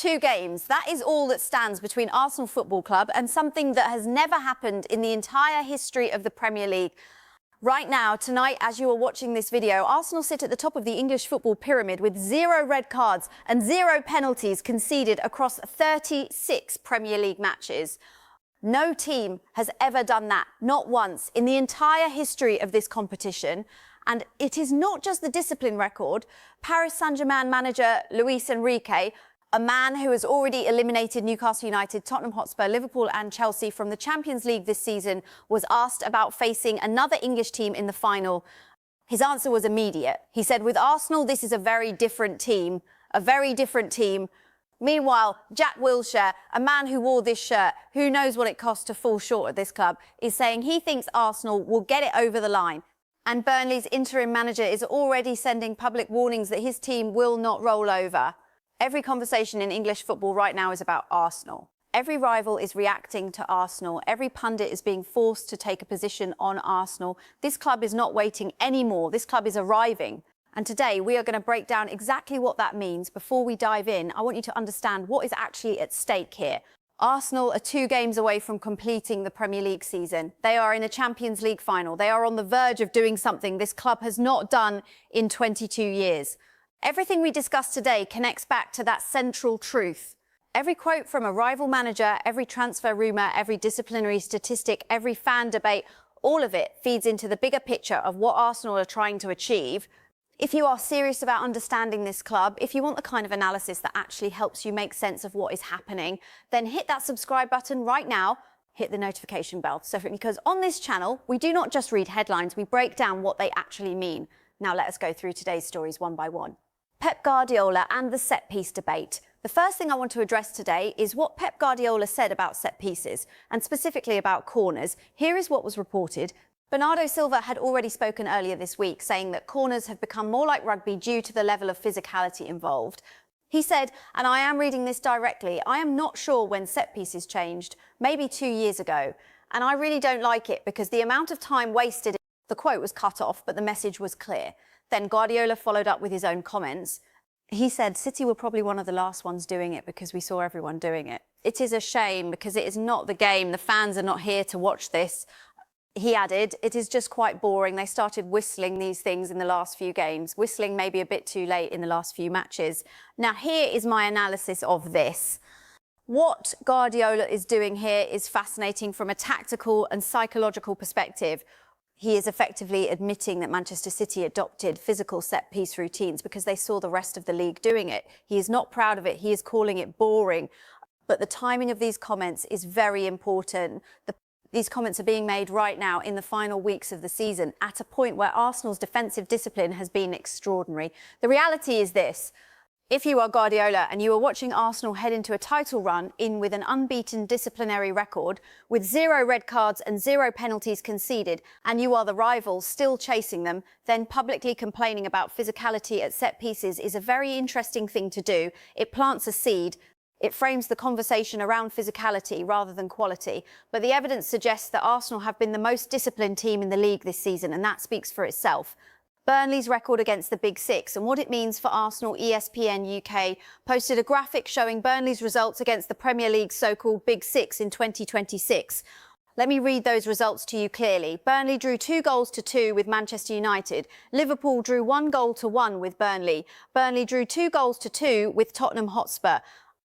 2 games. That is all that stands between Arsenal Football Club and something that has never happened in the entire history of the Premier League. Right now, tonight, as you are watching this video, Arsenal sit at the top of the English football pyramid with 0 red cards and 0 penalties conceded across 36 Premier League matches. No team has ever done that, not once, in the entire history of this competition. And it is not just the discipline record. Paris Saint-Germain manager Luis Enrique, a man who has already eliminated Newcastle United, Tottenham Hotspur, Liverpool and Chelsea from the Champions League this season, was asked about facing another English team in the final. His answer was immediate. He said, with Arsenal, this is a very different team, a very different team. Meanwhile, Jack Wilshere, a man who wore this shirt, who knows what it costs to fall short at this club, is saying he thinks Arsenal will get it over the line. And Burnley's interim manager is already sending public warnings that his team will not roll over. Every conversation in English football right now is about Arsenal. Every rival is reacting to Arsenal. Every pundit is being forced to take a position on Arsenal. This club is not waiting anymore. This club is arriving. And today we are going to break down exactly what that means. Before we dive in, I want you to understand what is actually at stake here. Arsenal are 2 games away from completing the Premier League season. They are in a Champions League final. They are on the verge of doing something this club has not done in 22 years. Everything we discuss today connects back to that central truth. Every quote from a rival manager, every transfer rumour, every disciplinary statistic, every fan debate, all of it feeds into the bigger picture of what Arsenal are trying to achieve. If you are serious about understanding this club, if you want the kind of analysis that actually helps you make sense of what is happening, then hit that subscribe button right now, hit the notification bell. Because on this channel, we do not just read headlines, we break down what they actually mean. Now let us go through today's stories one by one. Pep Guardiola and the set-piece debate. The first thing I want to address today is what Pep Guardiola said about set pieces, and specifically about corners. Here is what was reported. Bernardo Silva had already spoken earlier this week, saying that corners have become more like rugby due to the level of physicality involved. He said, and I am reading this directly, I am not sure when set pieces changed, maybe 2 years ago. And I really don't like it because the amount of time wasted, the quote was cut off, but the message was clear. Then Guardiola followed up with his own comments. He said City were probably one of the last ones doing it because we saw everyone doing it. It is a shame because it is not the game. The fans are not here to watch this. He added, it is just quite boring. They started whistling these things in the last few games, whistling maybe a bit too late in the last few matches. Now, here is my analysis of this. What Guardiola is doing here is fascinating from a tactical and psychological perspective. He is effectively admitting that Manchester City adopted physical set-piece routines because they saw the rest of the league doing it. He is not proud of it. He is calling it boring. But the timing of these comments is very important. These comments are being made right now in the final weeks of the season at a point where Arsenal's defensive discipline has been extraordinary. The reality is this. If you are Guardiola and you are watching Arsenal head into a title run in with an unbeaten disciplinary record, with 0 red cards and 0 penalties conceded, and you are the rivals still chasing them, then publicly complaining about physicality at set pieces is a very interesting thing to do. It plants a seed. It frames the conversation around physicality rather than quality. But the evidence suggests that Arsenal have been the most disciplined team in the league this season, and that speaks for itself. Burnley's record against the Big Six and what it means for Arsenal. ESPN UK posted a graphic showing Burnley's results against the Premier League's so-called Big Six in 2026. Let me read those results to you clearly. Burnley drew 2-2 with Manchester United. Liverpool drew 1-1 with Burnley. Burnley drew 2-2 with Tottenham Hotspur.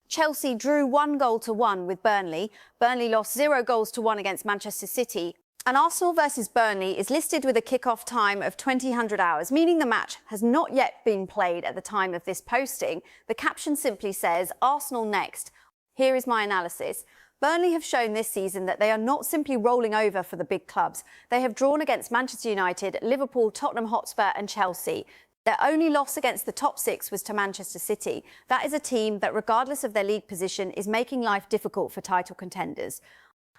Chelsea drew 1-1 with Burnley. Burnley lost 0-1 against Manchester City. And Arsenal versus Burnley is listed with a kick-off time of 2000 hours, meaning the match has not yet been played at the time of this posting. The caption simply says, Arsenal next. Here is my analysis. Burnley have shown this season that they are not simply rolling over for the big clubs. They have drawn against Manchester United, Liverpool, Tottenham Hotspur and Chelsea. Their only loss against the top 6 was to Manchester City. That is a team that, regardless of their league position, is making life difficult for title contenders.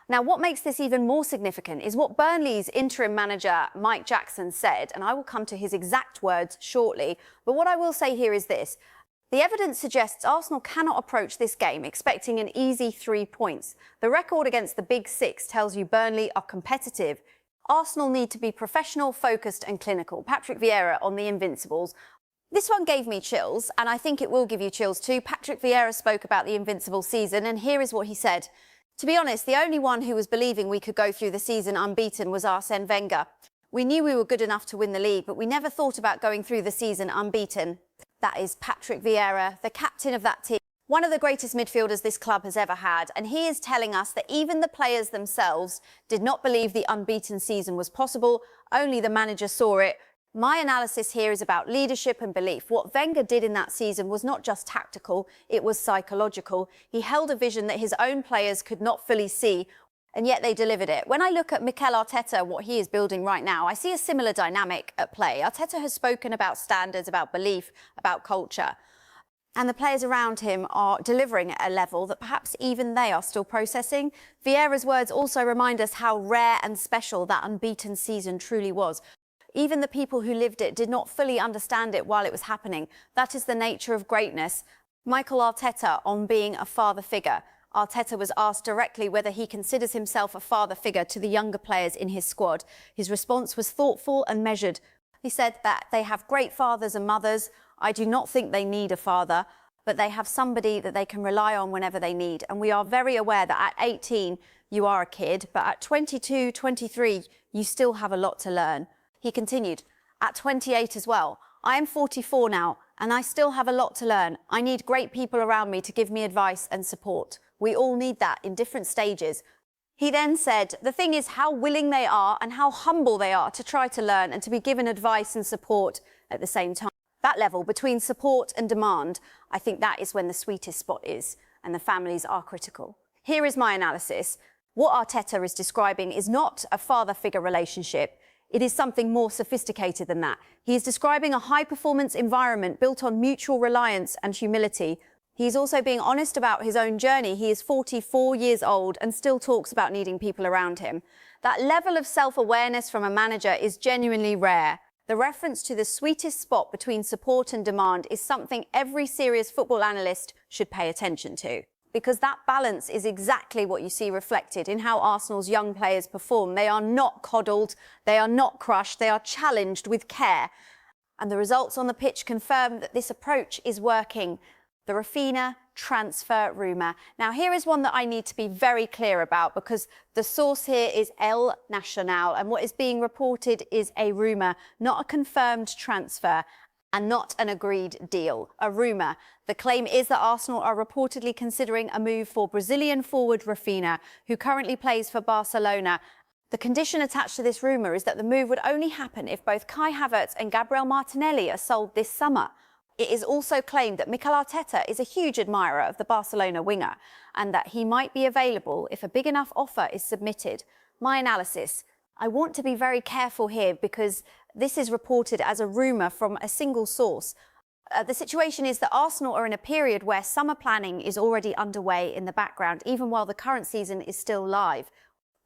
Now, what makes this even more significant is what Burnley's interim manager, Mike Jackson, said, and I will come to his exact words shortly. But what I will say here is this. The evidence suggests Arsenal cannot approach this game expecting an easy 3 points. The record against the Big Six tells you Burnley are competitive. Arsenal need to be professional, focused and clinical. Patrick Vieira on the Invincibles. This one gave me chills, and I think it will give you chills too. Patrick Vieira spoke about the Invincibles season, and here is what he said. To be honest, the only one who was believing we could go through the season unbeaten was Arsene Wenger. We knew we were good enough to win the league, but we never thought about going through the season unbeaten. That is Patrick Vieira, the captain of that team. One of the greatest midfielders this club has ever had, and he is telling us that even the players themselves did not believe the unbeaten season was possible, only the manager saw it. My analysis here is about leadership and belief. What Wenger did in that season was not just tactical, it was psychological. He held a vision that his own players could not fully see, and yet they delivered it. When I look at Mikel Arteta, what he is building right now, I see a similar dynamic at play. Arteta has spoken about standards, about belief, about culture. And the players around him are delivering at a level that perhaps even they are still processing. Vieira's words also remind us how rare and special that unbeaten season truly was. Even the people who lived it did not fully understand it while it was happening. That is the nature of greatness. Mikel Arteta on being a father figure. Arteta was asked directly whether he considers himself a father figure to the younger players in his squad. His response was thoughtful and measured. He said that they have great fathers and mothers. I do not think they need a father, but they have somebody that they can rely on whenever they need. And we are very aware that at 18, you are a kid, but at 22, 23, you still have a lot to learn. He continued, at 28 as well. I am 44 now, and I still have a lot to learn. I need great people around me to give me advice and support. We all need that in different stages. He then said, the thing is how willing they are and how humble they are to try to learn and to be given advice and support at the same time. That level between support and demand, I think that is when the sweetest spot is, and the families are critical. Here is my analysis. What Arteta is describing is not a father-figure relationship. It is something more sophisticated than that. He is describing a high-performance environment built on mutual reliance and humility. He is also being honest about his own journey. He is 44 years old and still talks about needing people around him. That level of self-awareness from a manager is genuinely rare. The reference to the sweetest spot between support and demand is something every serious football analyst should pay attention to, because that balance is exactly what you see reflected in how Arsenal's young players perform. They are not coddled, they are not crushed, they are challenged with care. And the results on the pitch confirm that this approach is working. The Raphinha transfer rumour. Now, here is one that I need to be very clear about, because the source here is El Nacional, and what is being reported is a rumour, not a confirmed transfer and not an agreed deal, a rumour. The claim is that Arsenal are reportedly considering a move for Brazilian forward Raphinha, who currently plays for Barcelona. The condition attached to this rumour is that the move would only happen if both Kai Havertz and Gabriel Martinelli are sold this summer. It is also claimed that Mikel Arteta is a huge admirer of the Barcelona winger and that he might be available if a big enough offer is submitted. My analysis: I want to be very careful here because this is reported as a rumour from a single source. The situation is that Arsenal are in a period where summer planning is already underway in the background, even while the current season is still live.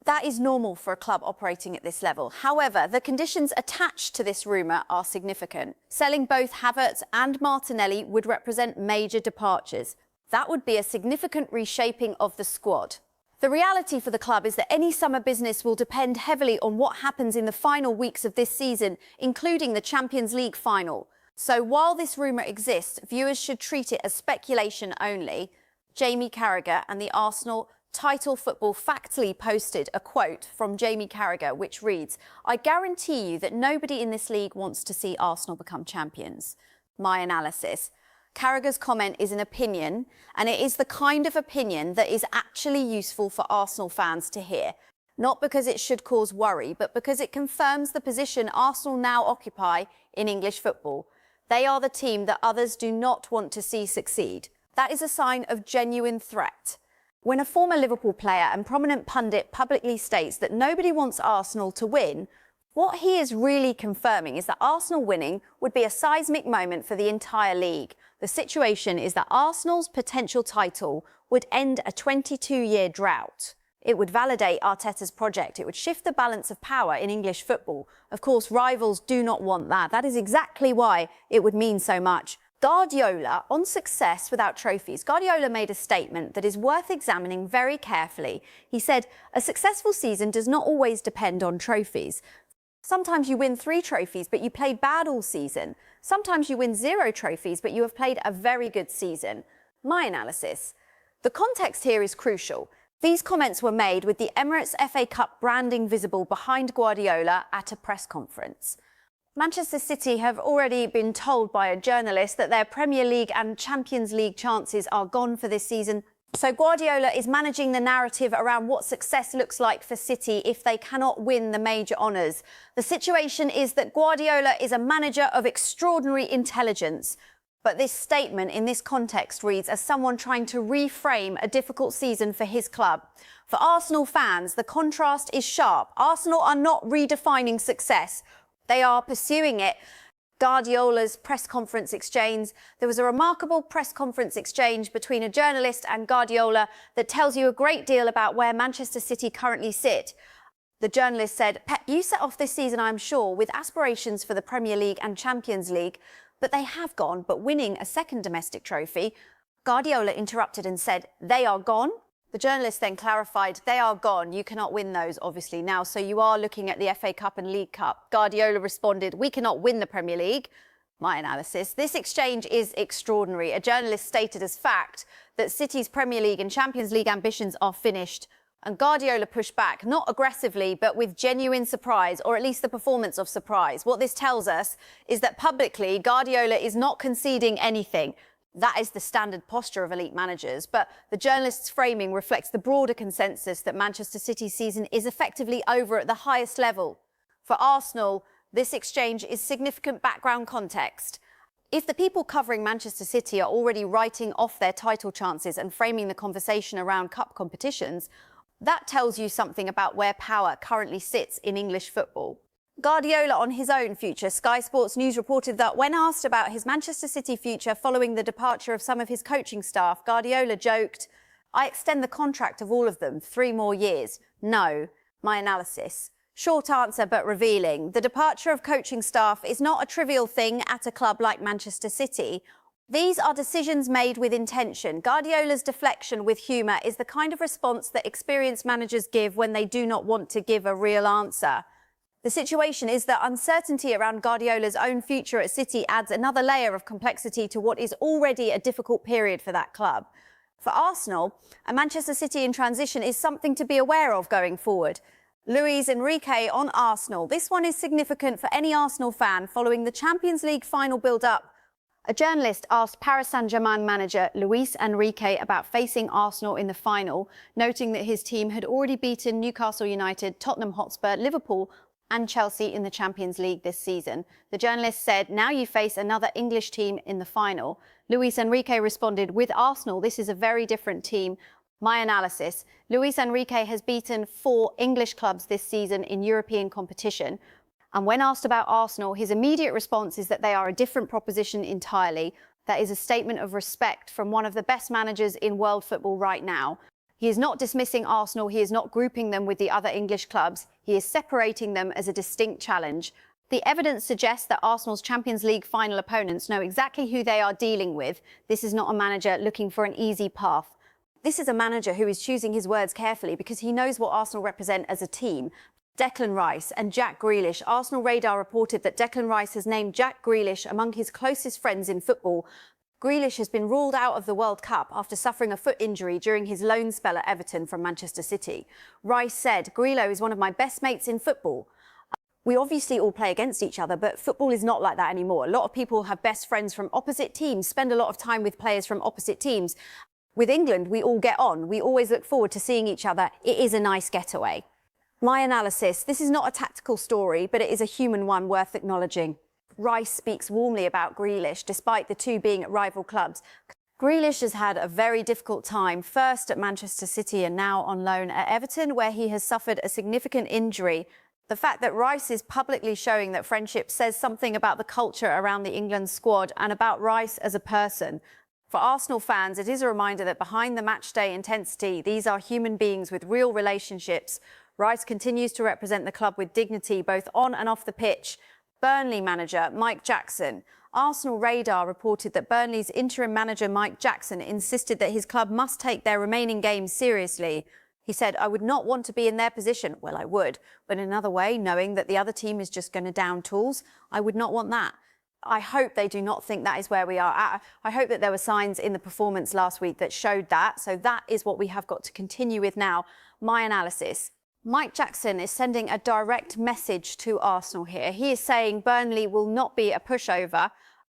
That is normal for a club operating at this level. However, the conditions attached to this rumour are significant. Selling both Havertz and Martinelli would represent major departures. That would be a significant reshaping of the squad. The reality for the club is that any summer business will depend heavily on what happens in the final weeks of this season, including the Champions League final. So while this rumour exists, viewers should treat it as speculation only. Jamie Carragher and the Arsenal Title Football factually posted a quote from Jamie Carragher which reads, "I guarantee you that nobody in this league wants to see Arsenal become champions." My analysis: Carragher's comment is an opinion, and it is the kind of opinion that is actually useful for Arsenal fans to hear. Not because it should cause worry, but because it confirms the position Arsenal now occupy in English football. They are the team that others do not want to see succeed. That is a sign of genuine threat. When a former Liverpool player and prominent pundit publicly states that nobody wants Arsenal to win, what he is really confirming is that Arsenal winning would be a seismic moment for the entire league. The situation is that Arsenal's potential title would end a 22-year drought. It would validate Arteta's project. It would shift the balance of power in English football. Of course, rivals do not want that. That is exactly why it would mean so much. Guardiola, on success without trophies, Guardiola made a statement that is worth examining very carefully. He said, "A successful season does not always depend on trophies. Sometimes you win 3 trophies, but you played bad all season. Sometimes you win 0 trophies, but you have played a very good season. My analysis. The context here is crucial. These comments were made with the Emirates FA Cup branding visible behind Guardiola at a press conference. Manchester City have already been told by a journalist that their Premier League and Champions League chances are gone for this season. So Guardiola is managing the narrative around what success looks like for City if they cannot win the major honours. The situation is that Guardiola is a manager of extraordinary intelligence. But this statement in this context reads as someone trying to reframe a difficult season for his club. For Arsenal fans, the contrast is sharp. Arsenal are not redefining success. They are pursuing it. Guardiola's press conference exchange. There was a remarkable press conference exchange between a journalist and Guardiola that tells you a great deal about where Manchester City currently sit. The journalist said, "Pep, you set off this season, I'm sure, with aspirations for the Premier League and Champions League, but they have gone, but winning a second domestic trophy." Guardiola interrupted and said, "They are gone?" The journalist then clarified, "They are gone. You cannot win those, obviously, now. So you are looking at the FA Cup and League Cup." Guardiola responded, "We cannot win the Premier League." My analysis. This exchange is extraordinary. A journalist stated as fact that City's Premier League and Champions League ambitions are finished. And Guardiola pushed back, not aggressively, but with genuine surprise, or at least the performance of surprise. What this tells us is that publicly, Guardiola is not conceding anything. That is the standard posture of elite managers. But the journalist's framing reflects the broader consensus that Manchester City's season is effectively over at the highest level. For Arsenal, this exchange is significant background context. If the people covering Manchester City are already writing off their title chances and framing the conversation around cup competitions, that tells you something about where power currently sits in English football. Guardiola on his own future. Sky Sports News reported that when asked about his Manchester City future following the departure of some of his coaching staff, Guardiola joked, "I extend the contract of all of them, 3 more years. No." My analysis. Short answer, but revealing. The departure of coaching staff is not a trivial thing at a club like Manchester City. These are decisions made with intention. Guardiola's deflection with humour is the kind of response that experienced managers give when they do not want to give a real answer. The situation is that uncertainty around Guardiola's own future at City adds another layer of complexity to what is already a difficult period for that club. For Arsenal, a Manchester City in transition is something to be aware of going forward. Luis Enrique on Arsenal. This one is significant for any Arsenal fan following the Champions League final build-up. A journalist asked Paris Saint-Germain manager Luis Enrique about facing Arsenal in the final, noting that his team had already beaten Newcastle United, Tottenham Hotspur, Liverpool and Chelsea in the Champions League this season. The journalist said, "Now you face another English team in the final." Luis Enrique responded, "With Arsenal, this is a very different team." My analysis. Luis Enrique has beaten 4 English clubs this season in European competition. And when asked about Arsenal, his immediate response is that they are a different proposition entirely. That is a statement of respect from one of the best managers in world football right now. He is not dismissing Arsenal, he is not grouping them with the other English clubs, he is separating them as a distinct challenge. The evidence suggests that Arsenal's Champions League final opponents know exactly who they are dealing with. This is not a manager looking for an easy path. This is a manager who is choosing his words carefully because he knows what Arsenal represent as a team. Declan Rice and Jack Grealish. Arsenal Radar reported that Declan Rice has named Jack Grealish among his closest friends in football. Grealish has been ruled out of the World Cup after suffering a foot injury during his loan spell at Everton from Manchester City. Rice said, "Grealo is one of my best mates in football. We obviously all play against each other, but football is not like that anymore. A lot of people have best friends from opposite teams, spend a lot of time with players from opposite teams. With England, we all get on. We always look forward to seeing each other. It is a nice getaway." My analysis. This is not a tactical story, but it is a human one worth acknowledging. Rice speaks warmly about Grealish, despite the two being at rival clubs. Grealish has had a very difficult time, first at Manchester City and now on loan at Everton, where he has suffered a significant injury. The fact that Rice is publicly showing that friendship says something about the culture around the England squad and about Rice as a person. For Arsenal fans, it is a reminder that behind the matchday intensity, these are human beings with real relationships. Rice continues to represent the club with dignity, both on and off the pitch. Burnley manager Mike Jackson. Arsenal Radar reported that Burnley's interim manager Mike Jackson insisted that his club must take their remaining games seriously. He said, I would not want to be in their position. Well, I would. But in another way, knowing that the other team is just going to down tools, I would not want that. I hope they do not think that is where we are at. I hope that there were signs in the performance last week that showed that. So that is what we have got to continue with now. My analysis. Mike Jackson is sending a direct message to Arsenal here. He is saying Burnley will not be a pushover.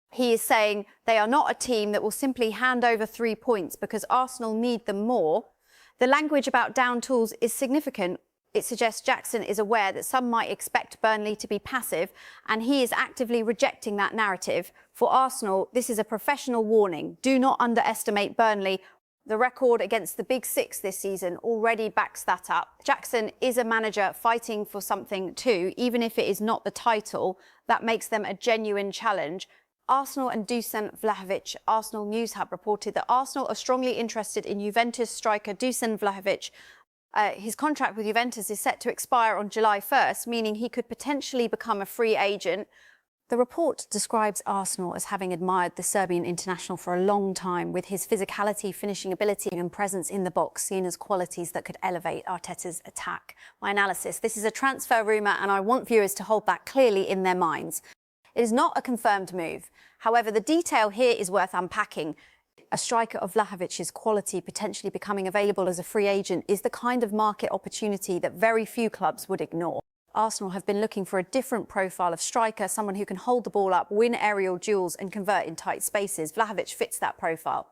He is saying they are not a team that will simply hand over 3 points because Arsenal need them more. The language about down tools is significant. It suggests Jackson is aware that some might expect Burnley to be passive, and he is actively rejecting that narrative. For Arsenal, this is a professional warning. Do not underestimate Burnley. The record against the Big Six this season already backs that up. Jackson is a manager fighting for something too, even if it is not the title. That makes them a genuine challenge. Arsenal and Dusan Vlahovic. Arsenal News Hub reported that Arsenal are strongly interested in Juventus striker Dusan Vlahovic. His contract with Juventus is set to expire on July 1st, meaning he could potentially become a free agent. The report describes Arsenal as having admired the Serbian international for a long time, with his physicality, finishing ability and presence in the box seen as qualities that could elevate Arteta's attack. My analysis: this is a transfer rumour and I want viewers to hold that clearly in their minds. It is not a confirmed move. However, the detail here is worth unpacking. A striker of Vlahovic's quality potentially becoming available as a free agent is the kind of market opportunity that very few clubs would ignore. Arsenal have been looking for a different profile of striker, someone who can hold the ball up, win aerial duels and convert in tight spaces. Vlahovic fits that profile.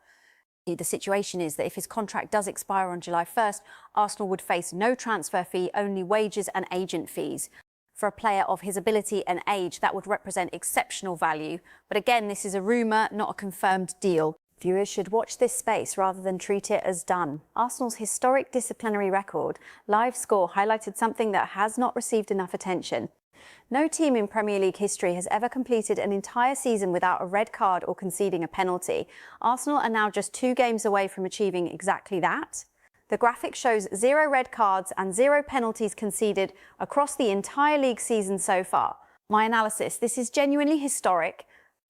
The situation is that if his contract does expire on July 1st, Arsenal would face no transfer fee, only wages and agent fees. For a player of his ability and age, that would represent exceptional value. But again, this is a rumour, not a confirmed deal. Viewers should watch this space rather than treat it as done. Arsenal's historic disciplinary record, Live Score, highlighted something that has not received enough attention. No team in Premier League history has ever completed an entire season without a red card or conceding a penalty. Arsenal are now just 2 games away from achieving exactly that. The graphic shows 0 red cards and 0 penalties conceded across the entire league season so far. My analysis: this is genuinely historic,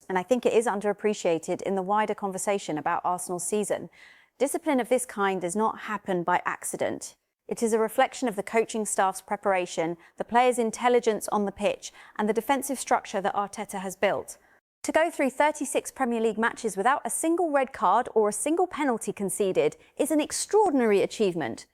and I think it is underappreciated in the wider conversation about Arsenal's season. Discipline of this kind does not happen by accident. It is a reflection of the coaching staff's preparation, the players' intelligence on the pitch, and the defensive structure that Arteta has built. To go through 36 Premier League matches without a single red card or a single penalty conceded is an extraordinary achievement.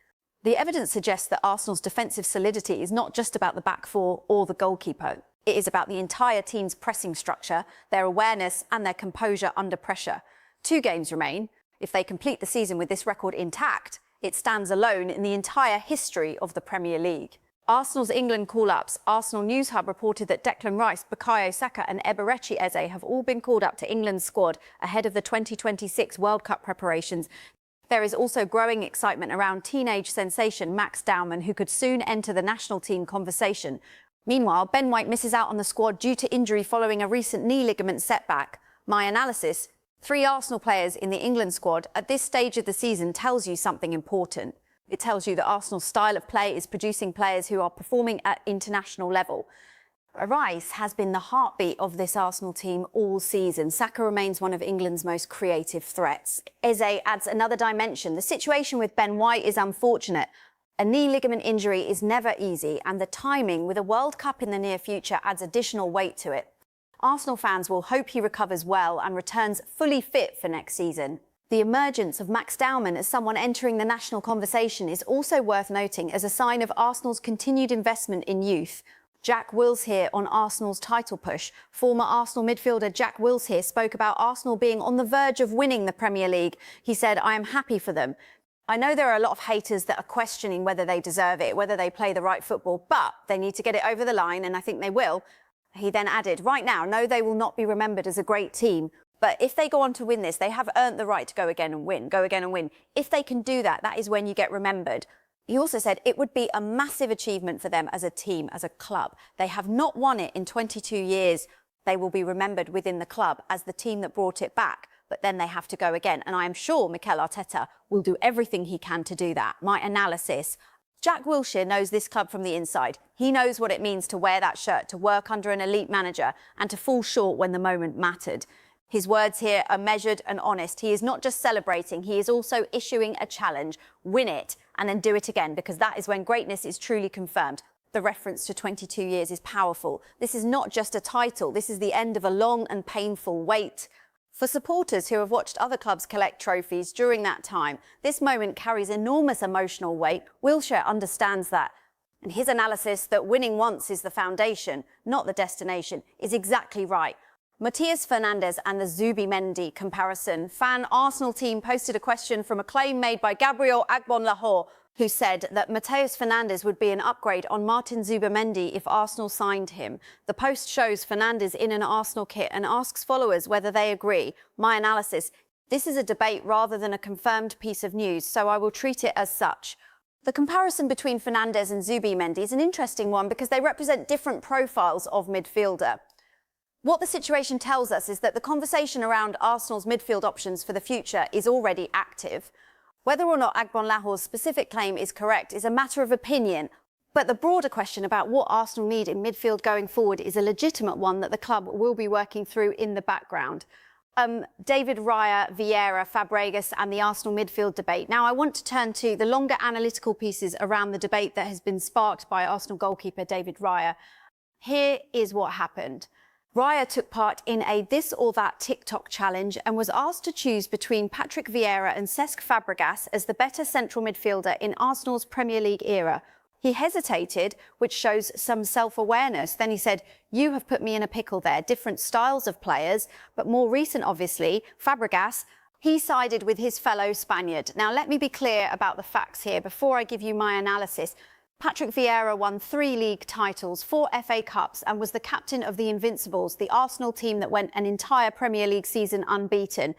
The evidence suggests that Arsenal's defensive solidity is not just about the back four or the goalkeeper. It is about the entire team's pressing structure, their awareness and their composure under pressure. 2 games remain. If they complete the season with this record intact, it stands alone in the entire history of the Premier League. Arsenal's England call-ups. Arsenal News Hub reported that Declan Rice, Bukayo Saka and Eberechi Eze have all been called up to England's squad ahead of the 2026 World Cup preparations. There is also growing excitement around teenage sensation Max Dowman, who could soon enter the national team conversation. Meanwhile, Ben White misses out on the squad due to injury following a recent knee ligament setback. My analysis: 3 Arsenal players in the England squad at this stage of the season tells you something important. It tells you that Arsenal's style of play is producing players who are performing at international level. Rice has been the heartbeat of this Arsenal team all season. Saka remains one of England's most creative threats. Eze adds another dimension. The situation with Ben White is unfortunate. A knee ligament injury is never easy, and the timing with a World Cup in the near future adds additional weight to it. Arsenal fans will hope he recovers well and returns fully fit for next season. The emergence of Max Dowman as someone entering the national conversation is also worth noting as a sign of Arsenal's continued investment in youth. Jack Wilshere on Arsenal's title push. Former Arsenal midfielder Jack Wilshere spoke about Arsenal being on the verge of winning the Premier League. He said, "I am happy for them. I know there are a lot of haters that are questioning whether they deserve it, whether they play the right football, but they need to get it over the line, and I think they will." He then added, "Right now, no, they will not be remembered as a great team. But if they go on to win this, they have earned the right to go again and win. If they can do that, that is when you get remembered." He also said it would be a massive achievement for them as a team, as a club. They have not won it in 22 years. They will be remembered within the club as the team that brought it back, but then they have to go again. And I am sure Mikel Arteta will do everything he can to do that. My analysis: Jack Wilshere knows this club from the inside. He knows what it means to wear that shirt, to work under an elite manager, and to fall short when the moment mattered. His words here are measured and honest. He is not just celebrating, he is also issuing a challenge. Win it and then do it again, because that is when greatness is truly confirmed. The reference to 22 years is powerful. This is not just a title. This is the end of a long and painful wait. For supporters who have watched other clubs collect trophies during that time, this moment carries enormous emotional weight. Wilshere understands that. And his analysis that winning once is the foundation, not the destination, is exactly right. Matheus Fernandes and the Zubimendi comparison. Fan Arsenal team posted a question from a claim made by Gabriel Agbonlahor, who said that Matheus Fernandes would be an upgrade on Martin Zubimendi if Arsenal signed him. The post shows Fernandes in an Arsenal kit and asks followers whether they agree. My analysis: this is a debate rather than a confirmed piece of news, so I will treat it as such. The comparison between Fernandes and Zubimendi is an interesting one because they represent different profiles of midfielder. What the situation tells us is that the conversation around Arsenal's midfield options for the future is already active. Whether or not Agbonlahor's specific claim is correct is a matter of opinion, but the broader question about what Arsenal need in midfield going forward is a legitimate one that the club will be working through in the background. David Raya, Vieira, Fabregas and the Arsenal midfield debate. Now I want to turn to the longer analytical pieces around the debate that has been sparked by Arsenal goalkeeper David Raya. Here is what happened. Raya took part in a this or that TikTok challenge and was asked to choose between Patrick Vieira and Cesc Fabregas as the better central midfielder in Arsenal's Premier League era. He hesitated, which shows some self-awareness. Then he said, "You have put me in a pickle there, different styles of players, but more recent, obviously, Fabregas." He sided with his fellow Spaniard. Now, let me be clear about the facts here before I give you my analysis. Patrick Vieira won 3 league titles, 4 FA Cups and was the captain of the Invincibles, the Arsenal team that went an entire Premier League season unbeaten.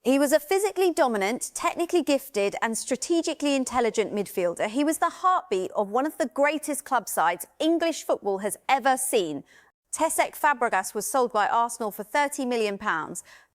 He was a physically dominant, technically gifted and strategically intelligent midfielder. He was the heartbeat of one of the greatest club sides English football has ever seen. Cesc Fabregas was sold by Arsenal for £30 million.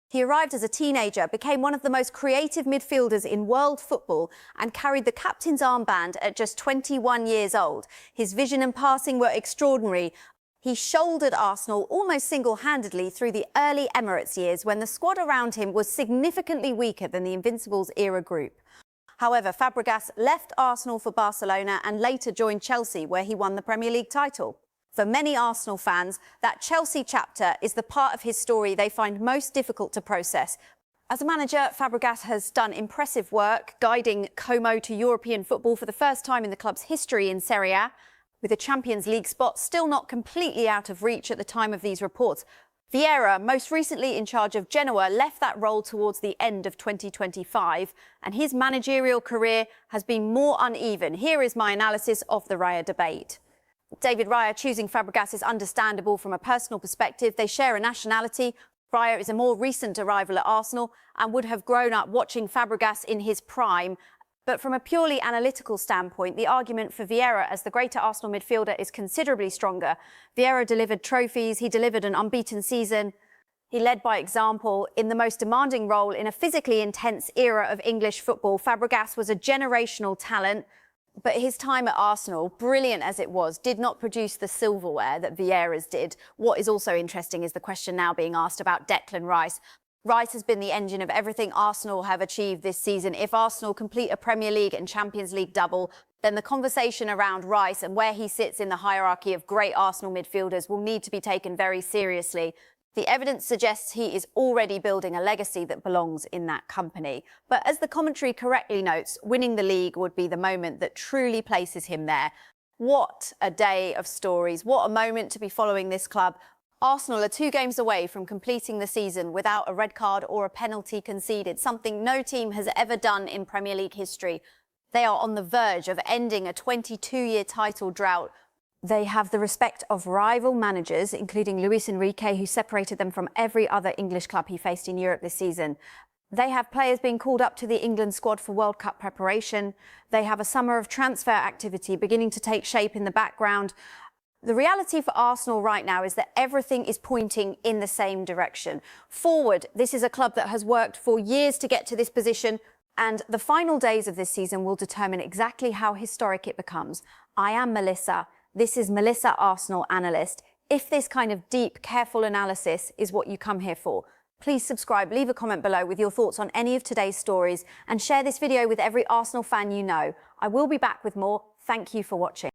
He arrived as a teenager, became one of the most creative midfielders in world football and carried the captain's armband at just 21 years old. His vision and passing were extraordinary. He shouldered Arsenal almost single-handedly through the early Emirates years when the squad around him was significantly weaker than the Invincibles era group. However, Fabregas left Arsenal for Barcelona and later joined Chelsea, where he won the Premier League title. For many Arsenal fans, that Chelsea chapter is the part of his story they find most difficult to process. As a manager, Fabregas has done impressive work, guiding Como to European football for the first time in the club's history in Serie A, with a Champions League spot still not completely out of reach at the time of these reports. Vieira, most recently in charge of Genoa, left that role towards the end of 2025, and his managerial career has been more uneven. Here is my analysis of the Raya debate. David Raya choosing Fabregas is understandable from a personal perspective. They share a nationality. Raya is a more recent arrival at Arsenal and would have grown up watching Fabregas in his prime. But from a purely analytical standpoint, the argument for Vieira as the greater Arsenal midfielder is considerably stronger. Vieira delivered trophies. He delivered an unbeaten season. He led by example in the most demanding role in a physically intense era of English football. Fabregas was a generational talent. But his time at Arsenal, brilliant as it was, did not produce the silverware that Vieira's did. What is also interesting is the question now being asked about Declan Rice. Rice has been the engine of everything Arsenal have achieved this season. If Arsenal complete a Premier League and Champions League double, then the conversation around Rice and where he sits in the hierarchy of great Arsenal midfielders will need to be taken very seriously. The evidence suggests he is already building a legacy that belongs in that company. But as the commentary correctly notes, winning the league would be the moment that truly places him there. What a day of stories. What a moment to be following this club. Arsenal are 2 games away from completing the season without a red card or a penalty conceded, something no team has ever done in Premier League history. They are on the verge of ending a 22-year title drought. They have the respect of rival managers, including Luis Enrique, who separated them from every other English club he faced in Europe this season. They have players being called up to the England squad for World Cup preparation. They have a summer of transfer activity beginning to take shape in the background. The reality for Arsenal right now is that everything is pointing in the same direction. Forward, this is a club that has worked for years to get to this position, and the final days of this season will determine exactly how historic it becomes. I am Melissa. This is Melissa, Arsenal analyst. If this kind of deep, careful analysis is what you come here for, Please subscribe, leave a comment below with your thoughts on any of today's stories and share this video with every Arsenal fan you know. I will be back with more. Thank you for watching.